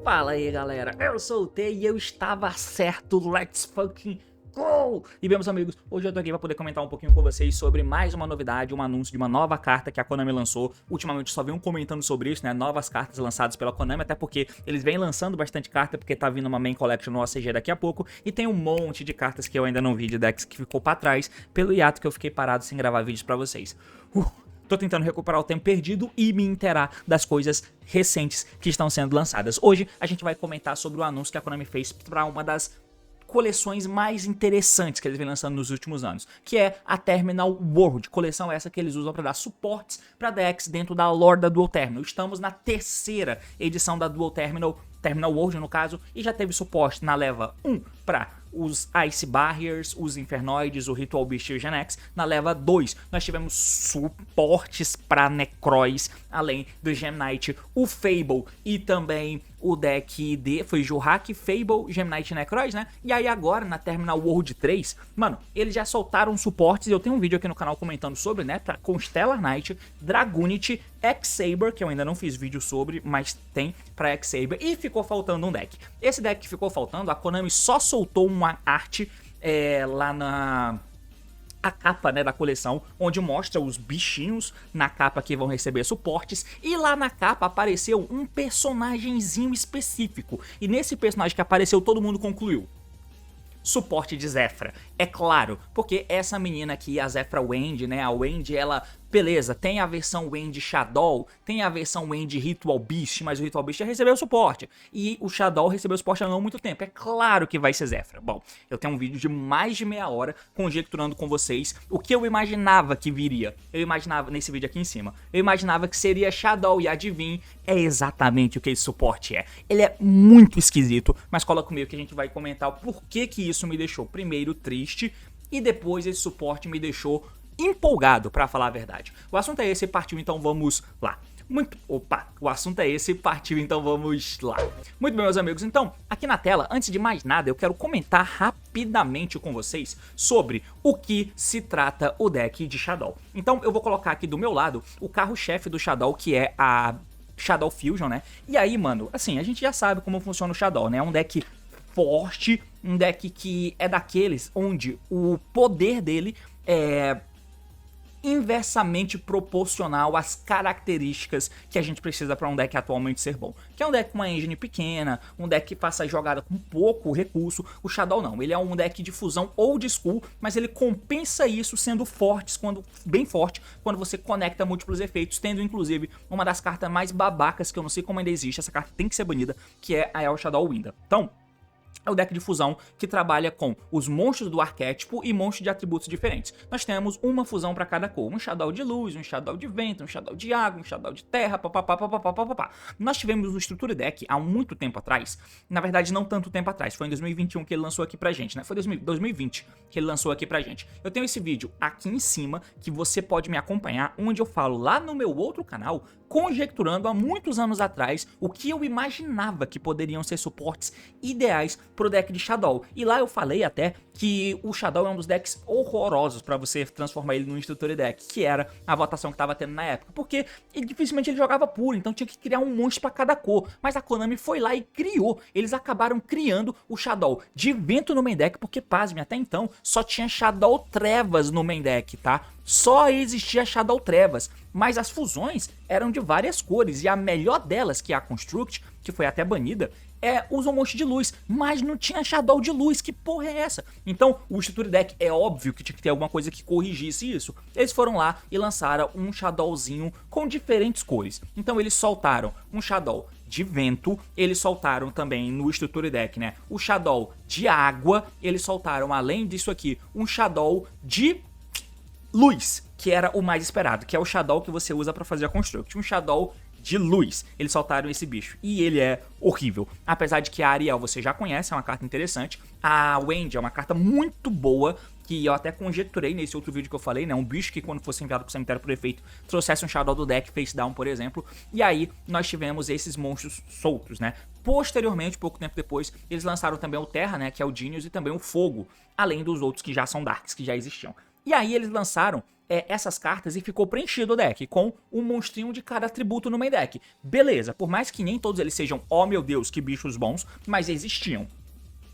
Fala aí galera, eu sou o T e eu estava certo, let's fucking go! E bem meus amigos, hoje eu tô aqui pra poder comentar um pouquinho com vocês sobre mais uma novidade, um anúncio de uma nova carta que a Konami lançou. Ultimamente só venho comentando sobre isso, né, novas cartas lançadas pela Konami, até porque eles vêm lançando bastante carta, porque tá vindo uma main collection no OCG daqui a pouco, e tem um monte de cartas que eu ainda não vi de decks que ficou pra trás, pelo hiato que eu fiquei parado sem gravar vídeos pra vocês. Tô tentando recuperar o tempo perdido e me inteirar das coisas recentes que estão sendo lançadas. Hoje a gente vai comentar sobre o anúncio que a Konami fez para uma das coleções mais interessantes que eles vêm lançando nos últimos anos, que é a Terminal World, coleção essa que eles usam para dar suportes para decks dentro da lore da Dual Terminal. Estamos na terceira edição da Dual Terminal World no caso, e já teve suporte na leva 1 para os Ice Barriers, os Infernoides, o Ritual Beast e o Genex. Na leva 2 nós tivemos suportes para Necrois, além do Gem Knight, o Fable e também o deck de... foi Jurrak, Fable, Gem Knight e Necrois, né? E aí agora na Terminal World 3, mano, eles já soltaram suportes, e eu tenho um vídeo aqui no canal comentando sobre, né? Com Stellar Knight, Dragunity, X-Saber, que eu ainda não fiz vídeo sobre, mas tem pra X-Saber, e ficou faltando um deck. Esse deck que ficou faltando, a Konami só soltou uma arte lá na... a capa, né, da coleção, onde mostra os bichinhos na capa que vão receber suportes, e lá na capa apareceu um personagemzinho específico, e nesse personagem que apareceu todo mundo concluiu: suporte de Zefra. É claro, porque essa menina aqui, a Zefra Wendy, né, a Wendy, ela... beleza, tem a versão Wendy Shadow, tem a versão Wendy Ritual Beast, mas o Ritual Beast já recebeu suporte. E o Shadow recebeu suporte há não muito tempo. É claro que vai ser Zefra. Bom, eu tenho um vídeo de mais de meia hora conjecturando com vocês o que eu imaginava que viria. Eu imaginava, nesse vídeo aqui em cima, eu imaginava que seria Shadow, e adivinhe, é exatamente o que esse suporte é. Ele é muito esquisito, mas cola comigo que a gente vai comentar o porquê que isso me deixou primeiro triste, e depois esse suporte me deixou empolgado, pra falar a verdade. O assunto é esse, partiu, então vamos lá. O assunto é esse, partiu, então vamos lá. Muito bem, meus amigos, então, aqui na tela, antes de mais nada, eu quero comentar rapidamente com vocês sobre o que se trata o deck de Shadow. Então, eu vou colocar aqui do meu lado o carro-chefe do Shadow, que é a Shadow Fusion, né? E aí, mano, assim, a gente já sabe como funciona o Shadow, né? É um deck forte, um deck que é daqueles onde o poder dele é inversamente proporcional às características que a gente precisa para um deck atualmente ser bom. Que é um deck com uma engine pequena, um deck que faça jogada com pouco recurso. O Shadow não, ele é um deck de fusão old school, mas ele compensa isso sendo bem forte quando você conecta múltiplos efeitos, tendo inclusive uma das cartas mais babacas, que eu não sei como ainda existe, essa carta tem que ser banida, que é a El Shadow Winda. Então, é o deck de fusão que trabalha com os monstros do arquétipo e monstros de atributos diferentes. Nós temos uma fusão para cada cor, um Shadow de luz, um Shadow de vento, um Shadow de água, um Shadow de terra, papapá. Nós tivemos no Structure Deck há muito tempo atrás, na verdade não tanto tempo atrás, foi em 2021 que ele lançou aqui pra gente, né? Foi 2020 que ele lançou aqui pra gente. Eu tenho esse vídeo aqui em cima que você pode me acompanhar, onde eu falo lá no meu outro canal, conjecturando há muitos anos atrás o que eu imaginava que poderiam ser suportes ideais pro deck de Shadow. E lá eu falei até que o Shadow é um dos decks horrorosos para você transformar ele num Structure Deck, que era a votação que tava tendo na época, porque dificilmente ele jogava puro, então tinha que criar um monstro para cada cor. Mas a Konami foi lá e criou, eles acabaram criando o Shadow de vento no main deck, porque pasme, até então só tinha Shadow Trevas no main deck, tá? Só existia Shadow Trevas, mas as fusões eram de várias cores, e a melhor delas, que é a Construct, que foi até banida, usa um monte de luz, mas não tinha Shadow de luz, que porra é essa? Então o Structure Deck é óbvio que tinha que ter alguma coisa que corrigisse isso. Eles foram lá e lançaram um Shadowzinho com diferentes cores. Então eles soltaram um Shadow de vento, eles soltaram também no Structure Deck, né, o Shadow de água, eles soltaram além disso aqui um Shadow de luz, que era o mais esperado, que é o Shadow que você usa para fazer a Construct, um Shadow de luz. Eles soltaram esse bicho e ele é horrível. Apesar de que a Ariel você já conhece, é uma carta interessante. A Wendy é uma carta muito boa. que eu até conjecturei nesse outro vídeo que eu falei, né? Um bicho que quando fosse enviado pro cemitério por efeito trouxesse um Shadow do deck face down, por exemplo. E aí nós tivemos esses monstros soltos, né? Posteriormente, pouco tempo depois, eles lançaram também o Terra, né? Que é o Genius, e também o Fogo, além dos outros que já são Darks, que já existiam. E aí eles lançaram essas cartas e ficou preenchido o deck com um monstrinho de cada atributo no main deck. Beleza, por mais que nem todos eles sejam, oh meu Deus, que bichos bons, mas existiam.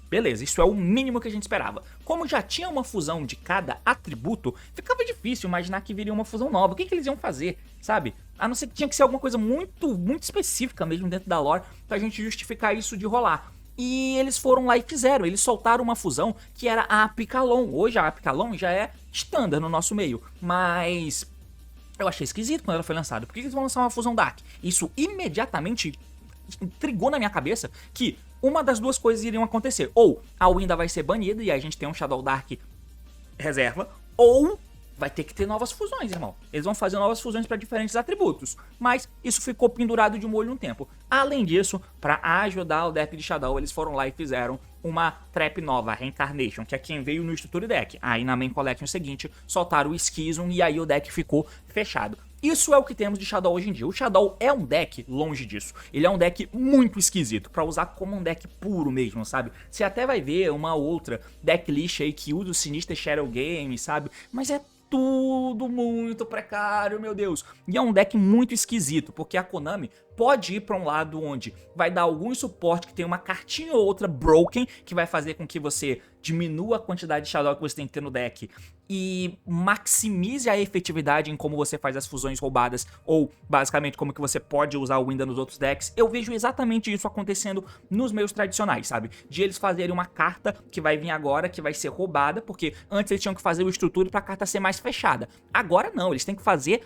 Beleza, isso é o mínimo que a gente esperava. Como já tinha uma fusão de cada atributo, ficava difícil imaginar que viria uma fusão nova. O que eles iam fazer, sabe? A não ser que tinha que ser alguma coisa muito específica mesmo dentro da lore pra gente justificar isso de rolar. E eles foram lá e fizeram, eles soltaram uma fusão que era a Apicalon. Hoje a Apicalon já é standard no nosso meio, mas eu achei esquisito quando ela foi lançada. Por que eles vão lançar uma fusão Dark? Isso imediatamente intrigou na minha cabeça que uma das duas coisas iriam acontecer. Ou a Winda vai ser banida e aí a gente tem um Shadow Dark reserva, ou vai ter que ter novas fusões, irmão. Eles vão fazer novas fusões para diferentes atributos, mas isso ficou pendurado de molho um tempo. Além disso, para ajudar o deck de Shadow, eles foram lá e fizeram uma trap nova, Reincarnation, que é quem veio no Structure Deck. Aí na Main Collection seguinte, soltaram o Schism e aí o deck ficou fechado. Isso é o que temos de Shadow hoje em dia. O Shadow é um deck longe disso. Ele é um deck muito esquisito, pra usar como um deck puro mesmo, sabe? Você até vai ver uma outra decklist aí que usa o Sinister Shadow Game, sabe? Mas é tudo muito precário, meu Deus. E é um deck muito esquisito, porque a Konami pode ir pra um lado onde vai dar algum suporte que tem uma cartinha ou outra broken, que vai fazer com que você diminua a quantidade de Shadow que você tem que ter no deck e maximize a efetividade em como você faz as fusões roubadas, ou basicamente como que você pode usar o Winda nos outros decks. Eu vejo exatamente isso acontecendo nos meios tradicionais, sabe? De eles fazerem uma carta que vai vir agora, que vai ser roubada, porque antes eles tinham que fazer o estrutura pra carta ser mais fechada. Agora não, eles têm que fazer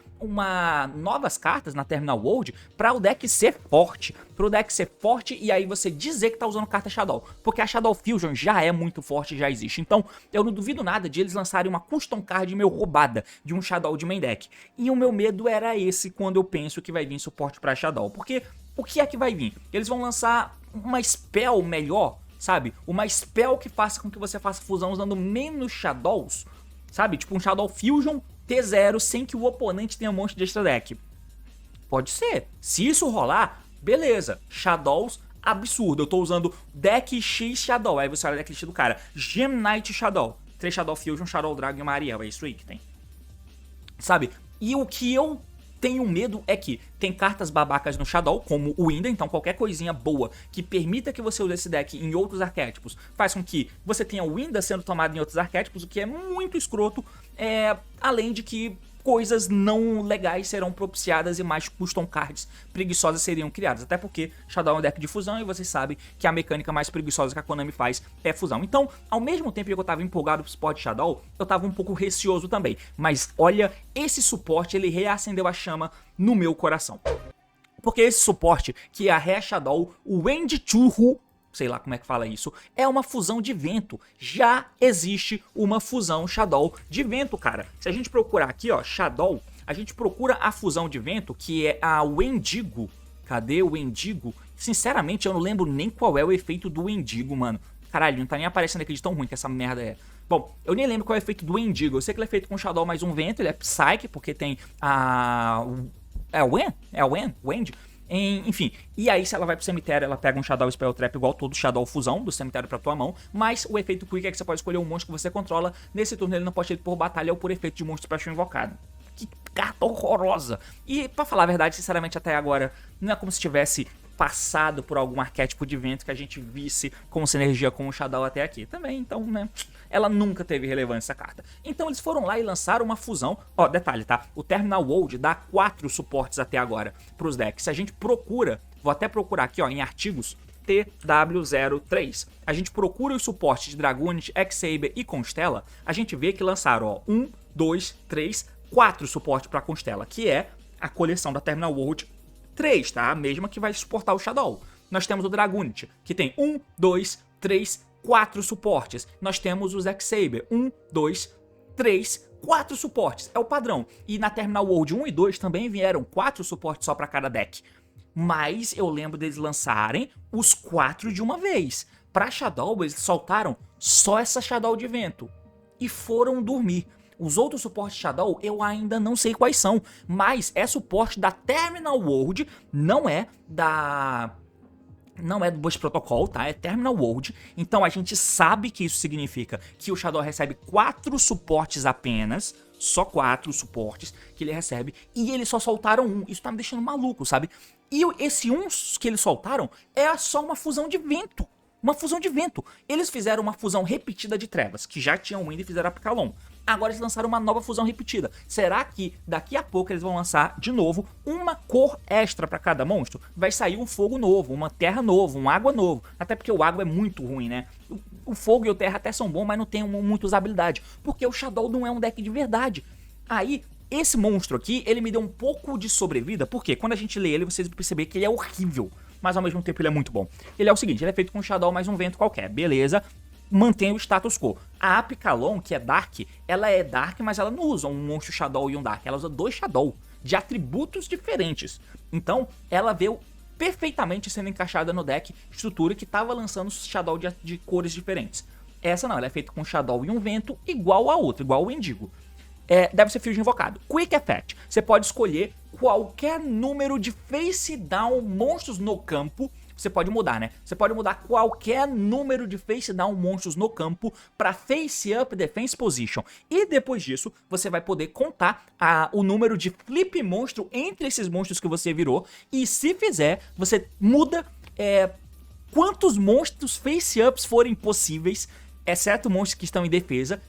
novas cartas na Terminal World pra o deck ser forte. Pro deck ser forte e aí você dizer que tá usando carta Shadow. Porque a Shadow Fusion já é muito forte, já existe. Então eu não duvido nada de eles lançarem uma custom card meio roubada de um Shadow de main deck. E o meu medo era esse quando eu penso que vai vir suporte pra Shadow. Porque o que é que vai vir? Eles vão lançar uma spell melhor, sabe? Uma spell que faça com que você faça fusão usando menos Shadows, sabe? Tipo um Shadow Fusion T0 sem que o oponente tenha um monte de extra deck. Pode ser. Se isso rolar, beleza. Shadows absurdo. Eu tô usando deck X Shadow. Aí você olha a decklist do cara. Gem Knight Shadow. 3 Shadow Fusion, Shadow Dragon e Mariel. É isso aí que tem. Sabe? E o que eu tenho medo é que tem cartas babacas no Shadow, como o Winda, então qualquer coisinha boa que permita que você use esse deck em outros arquétipos faz com que você tenha o Winda sendo tomado em outros arquétipos, o que é muito escroto, além de que coisas não legais serão propiciadas e mais custom cards preguiçosas seriam criadas. Até porque Shadow é um deck de fusão e vocês sabem que a mecânica mais preguiçosa que a Konami faz é fusão. Então, ao mesmo tempo que eu tava empolgado pro suporte de Shadow, eu tava um pouco receoso também. Mas olha, esse suporte ele reacendeu a chama no meu coração. Porque esse suporte, que é a Rare Shadow, o Endichurru, sei lá como é que fala isso, é uma fusão de vento. Já existe uma fusão Shadow de vento, cara. Se a gente procurar aqui, ó, Shadow, a gente procura a fusão de vento, que é a Wendigo. Cadê o Wendigo? Sinceramente, eu não lembro nem qual é o efeito do Wendigo, mano. Caralho, não tá nem aparecendo aqui de tão ruim que essa merda é. Bom, eu nem lembro qual é o efeito do Wendigo. Eu sei que ele é feito com Shadow mais um vento, ele é Psyche, porque tem a... É o Wen? É o Wend? Enfim, e aí se ela vai pro cemitério, ela pega um Shadow Spell Trap igual todo Shadow Fusão do cemitério pra tua mão, mas o efeito Quick é que você pode escolher um monstro que você controla. Nesse turno ele não pode ir por batalha ou por efeito de monstro special invocado. Que carta horrorosa! E pra falar a verdade, sinceramente até agora, não é como se tivesse passado por algum arquétipo de vento que a gente visse com sinergia com o Shadow até aqui. Também, então, né, ela nunca teve relevância essa carta. Então eles foram lá e lançaram uma fusão. Ó, detalhe, tá? O Terminal World dá 4 suportes até agora pros decks. Se a gente procura, vou até procurar aqui, ó, em artigos, TW03. A gente procura os suportes de Dragonite, X-Saber e Constela, a gente vê que lançaram, ó, 1, 2, 3, 4 suportes pra Constela, que é a coleção da Terminal World 3, tá? A mesma que vai suportar o Shadow. Nós temos o Dragonite, que tem 1, 2, 3, 4 suportes. Nós temos os X-Saber, 1, 2, 3, 4 suportes. É o padrão. E na Terminal World 1 e 2 também vieram 4 suportes só para cada deck. Mas eu lembro deles lançarem os 4 de uma vez. Pra Shadow, eles soltaram só essa Shadow de vento. e foram dormir. Os outros suportes Shadow eu ainda não sei quais são, mas é suporte da Terminal World, não é do Burst Protocol, tá? É Terminal World. Então a gente sabe que isso significa que o Shadow recebe 4 suportes apenas. Só 4 suportes que ele recebe. E eles só soltaram um. Isso tá me deixando maluco, sabe? E esse uns que eles soltaram é só uma fusão de vento. Uma fusão de vento. Eles fizeram uma fusão repetida de trevas, que já tinham Wind e fizeram a Apicalon. Agora eles lançaram uma nova fusão repetida. Será que daqui a pouco eles vão lançar de novo uma cor extra para cada monstro? Vai sair um fogo novo, uma terra novo, um água novo. Até porque o água é muito ruim, né? O fogo e o terra até são bons, mas não tem muita usabilidade. Porque o Shadow não é um deck de verdade. Aí, esse monstro aqui, ele me deu um pouco de sobrevida. Porque quando a gente lê ele, vocês vão perceber que ele é horrível. Mas ao mesmo tempo ele é muito bom. Ele é o seguinte, ele é feito com Shadow mais um vento qualquer, beleza? Mantém o status quo. A Apicalon, que é Dark, ela é Dark, mas ela não usa um monstro Shadow e um Dark. Ela usa 2 Shadow, de atributos diferentes. Então, ela veio perfeitamente sendo encaixada no deck estrutura que estava lançando Shadow de cores diferentes. Essa não, ela é feita com Shadow e um vento igual a outra, igual o Indigo. Deve ser Fusion invocado. Quick Effect. Você pode escolher qualquer número de face down monstros no campo. Você pode mudar, né? Você pode mudar qualquer número de face down monstros no campo para face up defense position. E depois disso, você vai poder contar o número de flip monstro entre esses monstros que você virou. E se fizer, você muda quantos monstros face ups forem possíveis, exceto monstros que estão em defesa,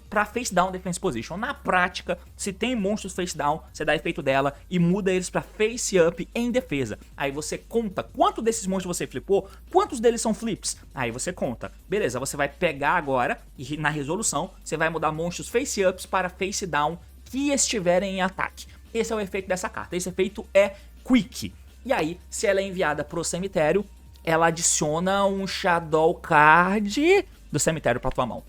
pra face down defense position. Na prática, se tem monstros face down, você dá efeito dela e muda eles pra face up em defesa. Aí você conta quanto desses monstros você flipou, quantos deles são flips. Aí você conta. Beleza, você vai pegar agora e na resolução, você vai mudar monstros face ups para face down que estiverem em ataque. Esse é o efeito dessa carta. Esse efeito é Quick. E aí, se ela é enviada pro cemitério, ela adiciona um Shadow Card do cemitério pra tua mão.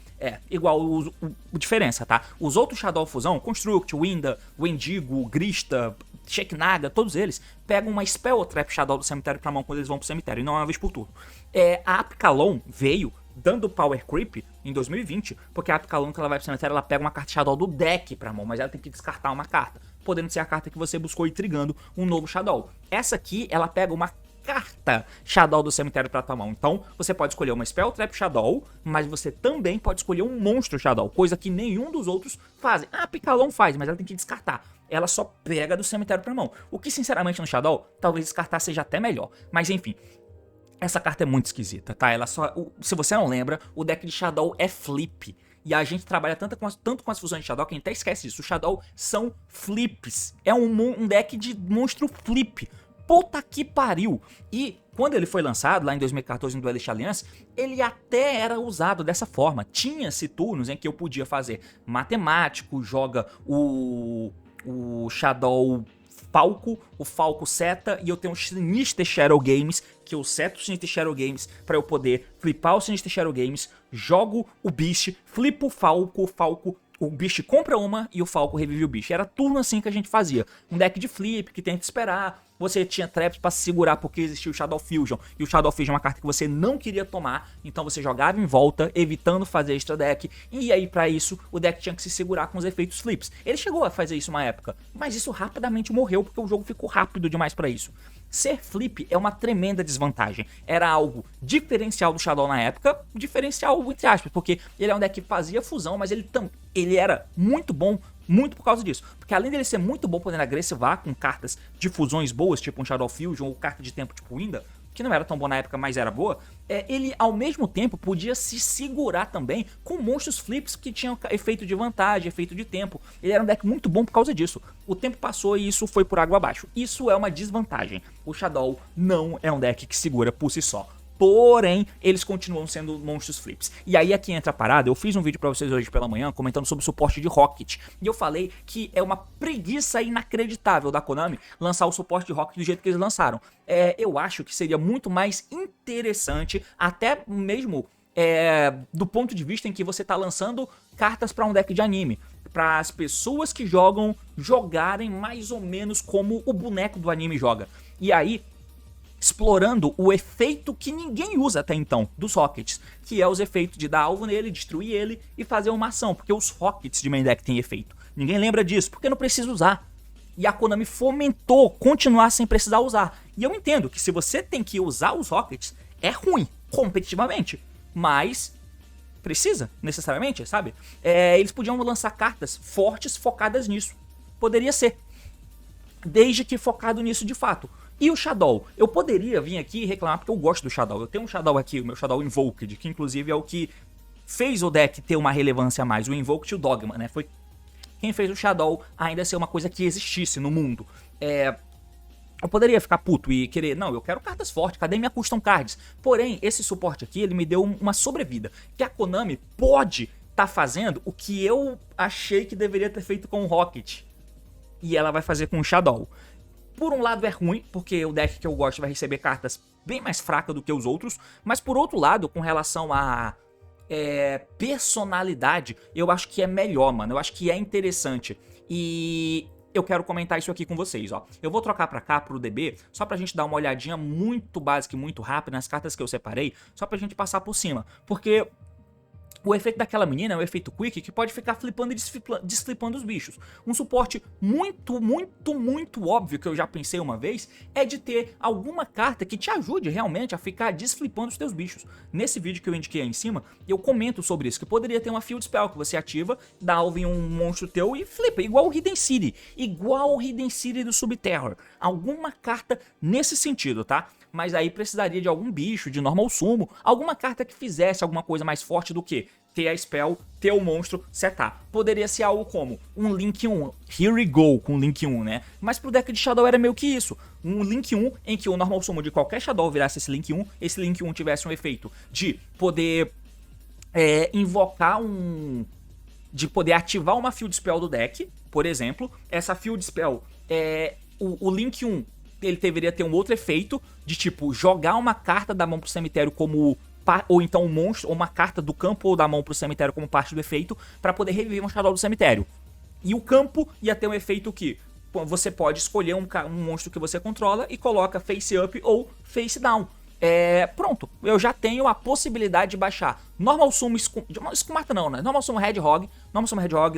Igual o diferença, tá? Os outros Shadow Fusão, Construct, Winda, Wendigo, Grista, Sheknaga, todos eles pegam uma Spell Trap Shadow do cemitério pra mão quando eles vão pro cemitério, e não é uma vez por turno. A Apicalon veio dando Power Creep em 2020, porque a Apicalon, que ela vai pro cemitério, ela pega uma carta Shadow do deck pra mão, mas ela tem que descartar uma carta, podendo ser a carta que você buscou e trigando um novo Shadow. Essa aqui, ela pega uma carta Shadow do cemitério pra tua mão. Então, você pode escolher uma Spell Trap Shadow, mas você também pode escolher um monstro Shadow, coisa que nenhum dos outros fazem. A Apicalon faz, mas ela tem que descartar. Ela só pega do cemitério pra mão. O que, sinceramente, no Shadow, talvez descartar seja até melhor. Mas, enfim, essa carta é muito esquisita, tá? Ela só... Se você não lembra, o deck de Shadow é flip. E a gente trabalha tanto com as fusões de Shadow que a gente até esquece disso. O Shadow são flips. É um deck de monstro flip. Puta que pariu! E quando ele foi lançado, lá em 2014 no Duelist Alliance, ele até era usado dessa forma. Tinha-se turnos em que eu podia fazer matemático, joga o Shadow Falco, o Falco Seta, e eu tenho o Sinister Shadow Games, que eu seto o Sinister Shadow Games para eu poder flipar o Sinister Shadow Games, jogo o Beast, flipo o Falco, o Beast compra uma e o Falco revive o Beast. Era turno assim que a gente fazia. Um deck de flip que tenta esperar. Você tinha traps pra se segurar porque existia o Shadow Fusion. E o Shadow Fusion é uma carta que você não queria tomar. Então você jogava em volta, evitando fazer extra deck. E aí pra isso, o deck tinha que se segurar com os efeitos flips. Ele chegou a fazer isso uma época. Mas isso rapidamente morreu porque o jogo ficou rápido demais pra isso. Ser flip é uma tremenda desvantagem. Era algo diferencial do Shadow na época. Diferencial entre aspas, porque ele é um deck que fazia fusão, mas ele era muito bom, muito por causa disso. Porque além dele ser muito bom podendo agressivar com cartas de fusões boas, tipo um Shadow Fusion ou carta de tempo tipo Winda, que não era tão boa na época, mas era boa, ele ao mesmo tempo podia se segurar também com monstros flips que tinham efeito de vantagem, efeito de tempo. Ele era um deck muito bom por causa disso. O tempo passou e isso foi por água abaixo. Isso é uma desvantagem. O Shadow não é um deck que segura por si só. Porém, eles continuam sendo monstros flips. E aí aqui entra a parada, eu fiz um vídeo pra vocês hoje pela manhã comentando sobre o suporte de Rocket. E eu falei que é uma preguiça inacreditável da Konami lançar o suporte de Rocket do jeito que eles lançaram. Eu acho que seria muito mais interessante, até mesmo do ponto de vista em que você tá lançando cartas pra um deck de anime. Para as pessoas que jogam jogarem mais ou menos como o boneco do anime joga. E aí... explorando o efeito que ninguém usa até então dos Rockets, que é os efeitos de dar alvo nele, destruir ele e fazer uma ação, porque os Rockets de main deck têm efeito. Ninguém lembra disso, porque não precisa usar. E a Konami fomentou continuar sem precisar usar. E eu entendo que se você tem que usar os Rockets, é ruim, competitivamente, mas precisa, necessariamente, sabe? Eles podiam lançar cartas fortes focadas nisso. Poderia ser. Desde que focado nisso de fato. E o Shadow? Eu poderia vir aqui e reclamar porque eu gosto do Shadow. Eu tenho um Shadow aqui, o meu Shadow Invoked, que inclusive é o que fez o deck ter uma relevância a mais. O Invoked e o Dogma, né? Foi quem fez o Shadow ainda ser uma coisa que existisse no mundo. Eu poderia ficar puto e querer, não, eu quero cartas fortes, cadê minha custom cards? Porém, esse suporte aqui, ele me deu uma sobrevida. Que a Konami pode tá fazendo o que eu achei que deveria ter feito com o Rocket. E ela vai fazer com o Shadow. Por um lado é ruim, porque o deck que eu gosto vai receber cartas bem mais fracas do que os outros. Mas por outro lado, com relação a personalidade, eu acho que é melhor, mano. Eu acho que é interessante. E eu quero comentar isso aqui com vocês, ó. Eu vou trocar pra cá, pro DB, só pra gente dar uma olhadinha muito básica e muito rápida nas cartas que eu separei, só pra gente passar por cima. Porque o efeito daquela menina é um efeito quick que pode ficar flipando e desflipando os bichos. Um suporte muito óbvio que eu já pensei uma vez é de ter alguma carta que te ajude realmente a ficar desflipando os teus bichos. Nesse vídeo que eu indiquei aí em cima, eu comento sobre isso, que poderia ter uma Field Spell que você ativa, dá alvo em um monstro teu e flipa, igual o Hidden City. Igual o Hidden City do Subterror. Alguma carta nesse sentido, tá? Mas aí precisaria de algum bicho, de normal sumo, alguma carta que fizesse alguma coisa mais forte do que ter a spell, ter o monstro, setar. Poderia ser algo como um Link 1, Here We Go com Link 1, né? Mas pro deck de Shadow era meio que isso, um Link 1 em que o normal sumo de qualquer Shadow virasse esse Link 1, esse Link 1 tivesse um efeito de poder invocar de poder ativar uma Field Spell do deck, por exemplo. Essa Field Spell, o Link 1, ele deveria ter um outro efeito de tipo jogar uma carta da mão pro cemitério como ou então um monstro, ou uma carta do campo ou da mão pro cemitério como parte do efeito, pra poder reviver um Shadow do cemitério. E o campo ia ter um efeito que você pode escolher um monstro que você controla e coloca face up ou face down. Pronto, eu já tenho a possibilidade de baixar Normal Sumo Escumata não, né? Normal Sumo Hedgehog,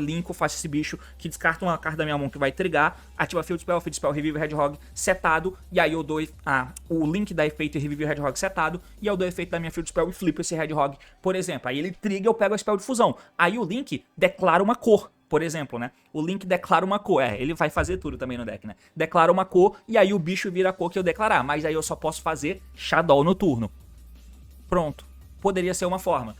linko, faço esse bicho que descarta uma carta da minha mão que vai trigar, ativa Field Spell, revive o Hedgehog setado, e aí eu dou o link da efeito e revive o Hedgehog setado, e eu dou o efeito da minha Field Spell e flipo esse Hedgehog, por exemplo. Aí ele triga, eu pego a Spell de fusão. Aí o link declara uma cor, por exemplo, né? O link declara uma cor, ele vai fazer tudo também no deck, né? Declara uma cor, e aí o bicho vira a cor que eu declarar, mas aí eu só posso fazer Shadow no turno. Pronto. Poderia ser uma forma.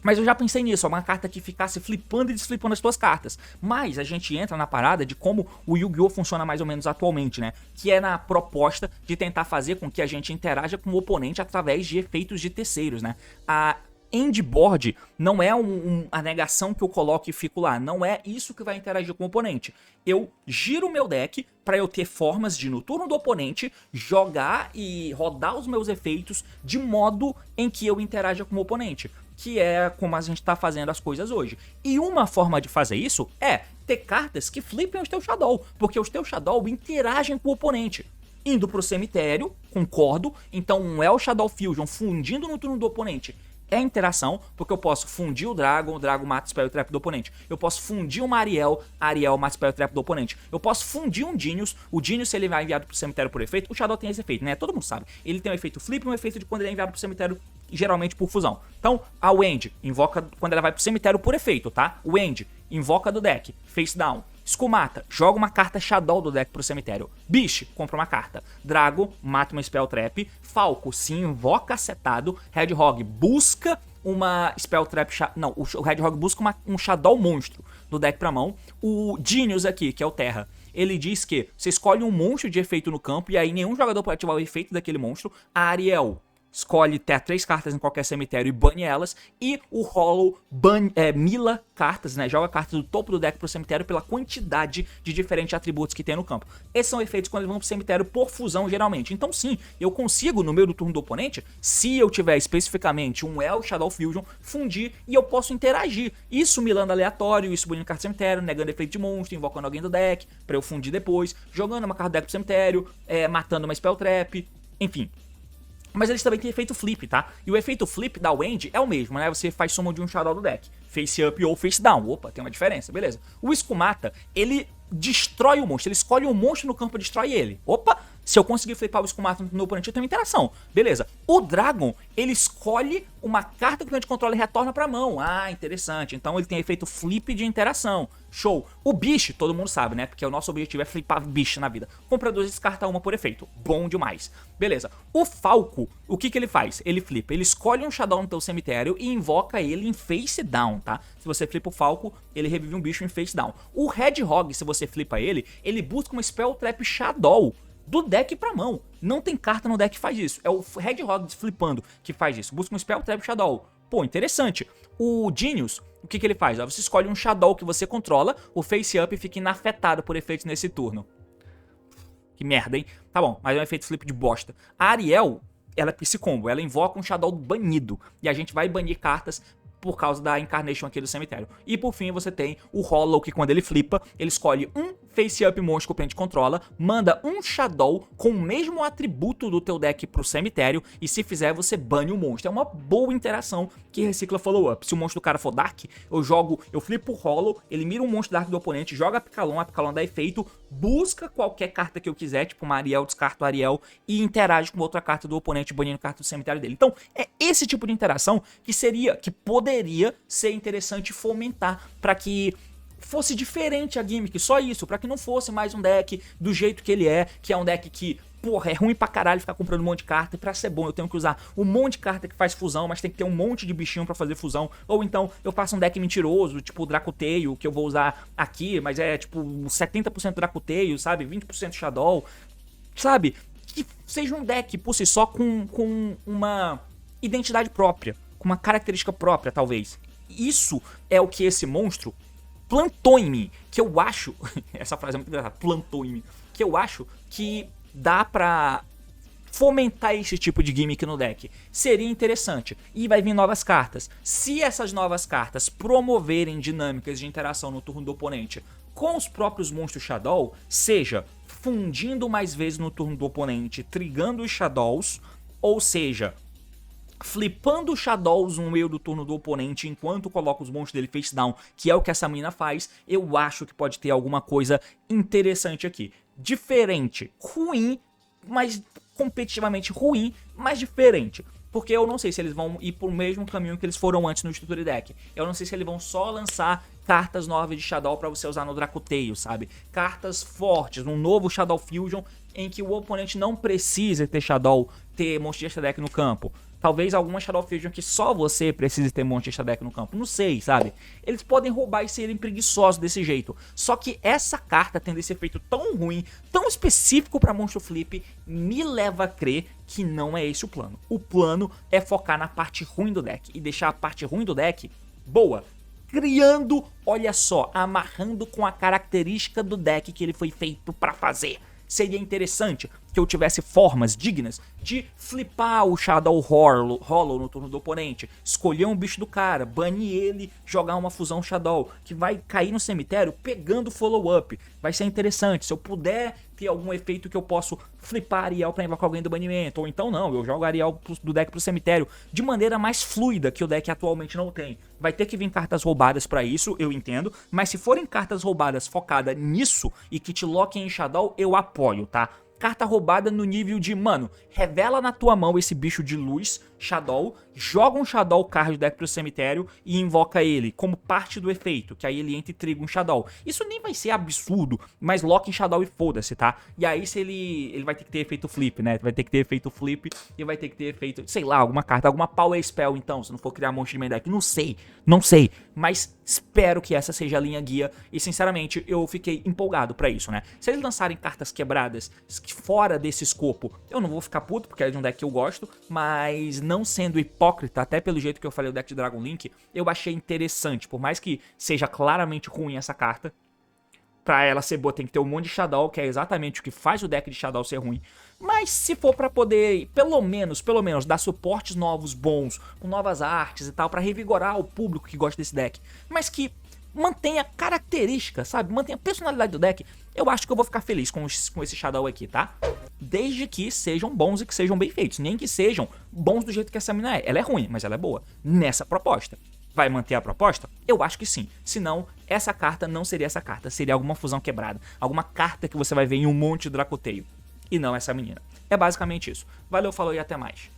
Mas eu já pensei nisso, uma carta que ficasse flipando e desflipando as tuas cartas. Mas a gente entra na parada de como o Yu-Gi-Oh! Funciona mais ou menos atualmente, né? Que é na proposta de tentar fazer com que a gente interaja com o oponente através de efeitos de terceiros, né? A endboard não é a negação que eu coloco e fico lá. Não é isso que vai interagir com o oponente. Eu giro o meu deck para eu ter formas de, no turno do oponente, jogar e rodar os meus efeitos de modo em que eu interaja com o oponente. Que é como a gente tá fazendo as coisas hoje. E uma forma de fazer isso é ter cartas que flipem os teus Shadow, porque os teus Shadow interagem com o oponente. Indo pro cemitério, concordo, então um El Shadow Fusion fundindo no turno do oponente é interação, porque eu posso fundir o Dragon mata o Spell Trap do oponente. Eu posso fundir uma Ariel mata o Spell Trap do oponente. Eu posso fundir um Genius, o Genius, se ele vai enviado pro cemitério por efeito, o Shadow tem esse efeito, né? Todo mundo sabe. Ele tem um efeito flip e um efeito de quando ele é enviado pro cemitério, geralmente por fusão. Então, a Wendy invoca quando ela vai pro cemitério por efeito, tá? Wendy invoca do deck, face down. Skumata, joga uma carta Shadow do deck pro cemitério. Bish, compra uma carta. Drago, mata uma Spell Trap. Falco, se invoca setado. Hedgehog, busca uma Spell Trap... Não, o Hedgehog busca um Shadow monstro do deck pra mão. O Genius aqui, que é o Terra, ele diz que você escolhe um monstro de efeito no campo e aí nenhum jogador pode ativar o efeito daquele monstro. A Ariel escolhe ter 3 cartas em qualquer cemitério e bane elas. E o Hollow mila cartas, né? Joga cartas do topo do deck pro cemitério pela quantidade de diferentes atributos que tem no campo. Esses são efeitos quando eles vão pro cemitério por fusão, geralmente. Então sim, eu consigo, no meio do turno do oponente, se eu tiver especificamente um El Shadow Fusion, fundir e eu posso interagir. Isso milando aleatório, isso banindo carta do cemitério, negando efeito de monstro, invocando alguém do deck, pra eu fundir depois, jogando uma carta do deck pro cemitério, matando uma Spell Trap, enfim. Mas eles também têm efeito flip, tá? E o efeito flip da Wendy é o mesmo, né? Você faz soma de um Shadow do deck. Face up ou face down. Opa, tem uma diferença, beleza. O Skumata, ele destrói o monstro. Ele escolhe um monstro no campo e destrói ele. Opa, se eu conseguir flipar o Skumata no meu oponente, eu tenho interação. Beleza. O Dragon, ele escolhe uma carta que o oponente controla e retorna pra mão. Ah, interessante. Então ele tem efeito flip de interação. Show. O Bicho, todo mundo sabe, né? Porque o nosso objetivo é flipar bicho na vida. Compra 2 e descarta uma por efeito. Bom demais. Beleza. O Falco, o que ele faz? Ele flipa. Ele escolhe um Shadow no teu cemitério e invoca ele em face down, tá? Se você flipa o Falco, ele revive um bicho em face down. O Hedgehog, se você flipa ele, ele busca uma Spell Trap Shadow do deck pra mão. Não tem carta no deck que faz isso. É o Hedgehog flipando que faz isso. Busca um Spell Trap Shadow. Pô, interessante. O Genius, o que ele faz? Você escolhe um Shadow que você controla, o Face Up fica inafetado por efeitos nesse turno. Que merda, hein? Tá bom, mas é um efeito flip de bosta. A Ariel, ela é esse combo, ela invoca um Shadow banido. E a gente vai banir cartas por causa da Incarnation aqui do cemitério. E por fim você tem o Hollow, que quando ele flipa, ele escolhe um Face Up monstro que o oponente controla, manda um Shadow com o mesmo atributo do teu deck pro cemitério, e se fizer você bane o monstro. É uma boa interação que recicla Follow Up. Se o monstro do cara for Dark, eu flipo o Hollow, ele mira um monstro Dark do oponente, joga a Picalon dá efeito, busca qualquer carta que eu quiser, tipo uma Ariel, descarto a Ariel, e interage com outra carta do oponente, banindo carta do cemitério dele. Então, é esse tipo de interação que poderia ser interessante fomentar para que fosse diferente a gimmick, só isso, para que não fosse mais um deck do jeito que ele é, que é um deck que, porra, é ruim pra caralho ficar comprando um monte de carta, e pra ser bom eu tenho que usar um monte de carta que faz fusão, mas tem que ter um monte de bichinho pra fazer fusão, ou então eu faço um deck mentiroso, tipo o Dracoteio, que eu vou usar aqui, mas é tipo 70% Dracoteio, sabe, 20% Shadow, sabe, que seja um deck por si só com uma identidade própria, com uma característica própria, talvez. Isso é o que esse monstro plantou em mim, que eu acho, essa frase é muito engraçada, plantou em mim, que eu acho que dá pra fomentar esse tipo de gimmick no deck. Seria interessante. E vai vir novas cartas. Se essas novas cartas promoverem dinâmicas de interação no turno do oponente com os próprios monstros Shadow, seja fundindo mais vezes no turno do oponente, trigando os Shadows, ou seja, flipando Shadows no meio do turno do oponente enquanto coloca os monstros dele face down, que é o que essa mina faz, eu acho que pode ter alguma coisa interessante aqui. Diferente, ruim, mas competitivamente ruim, mas diferente. Porque eu não sei se eles vão ir pro mesmo caminho que eles foram antes no Structure Deck. Eu não sei se eles vão só lançar cartas novas de Shadow pra você usar no Dracoteio, sabe? Cartas fortes, um novo Shadow Fusion em que o oponente não precisa ter Shadow, ter monstro de extra deck no campo. Talvez alguma Shadow Fusion que só você precise ter monstro de extra deck no campo. Não sei, sabe? Eles podem roubar e serem preguiçosos desse jeito. Só que essa carta tendo esse efeito tão ruim, tão específico pra monstro flip, me leva a crer que não é esse o plano. O plano é focar na parte ruim do deck e deixar a parte ruim do deck boa. Criando, olha só, amarrando com a característica do deck que ele foi feito pra fazer. Seria interessante que eu tivesse formas dignas de flipar o Shadow Hollow no turno do oponente, escolher um bicho do cara, banir ele, jogar uma fusão Shadow, que vai cair no cemitério pegando follow-up. Vai ser interessante, se eu puder ter algum efeito que eu posso flipar Ariel pra invocar alguém do banimento, ou então não, eu jogo Ariel do deck pro cemitério de maneira mais fluida que o deck atualmente não tem. Vai ter que vir cartas roubadas pra isso, eu entendo, mas se forem cartas roubadas focadas nisso e que te loquem em Shadow, eu apoio, tá? Carta roubada no nível de, mano, revela na tua mão esse bicho de luz, Shadow, joga um Shadow card do deck pro cemitério e invoca ele como parte do efeito, que aí ele entra e triga um Shadow. Isso nem vai ser absurdo, mas lock em Shadow e foda-se, tá? E aí se ele vai ter que ter efeito flip, né? Vai ter que ter efeito flip e vai ter que ter efeito, sei lá, alguma carta, alguma Power Spell então, se não for criar monstro de main deck, não sei, mas espero que essa seja a linha guia e sinceramente eu fiquei empolgado pra isso, né? Se eles lançarem cartas quebradas, fora desse escopo, eu não vou ficar puto, porque é de um deck que eu gosto, mas não sendo hipócrita, até pelo jeito que eu falei o deck de Dragon Link, eu achei interessante, por mais que seja claramente ruim essa carta. Pra ela ser boa tem que ter um monte de Shadow, que é exatamente o que faz o deck de Shadow ser ruim. Mas se for pra poder, pelo menos, dar suportes novos, bons, com novas artes e tal, pra revigorar o público que gosta desse deck, mas que mantenha característica, sabe? Mantenha a personalidade do deck, eu acho que eu vou ficar feliz com esse Shadow aqui, tá? Desde que sejam bons e que sejam bem feitos, nem que sejam bons do jeito que essa mina é. Ela é ruim, mas ela é boa, nessa proposta. Vai manter a proposta? Eu acho que sim. Senão, essa carta não seria essa carta. Seria alguma fusão quebrada. Alguma carta que você vai ver em um monte de Dracoteio. E não essa menina. É basicamente isso. Valeu, falou e até mais.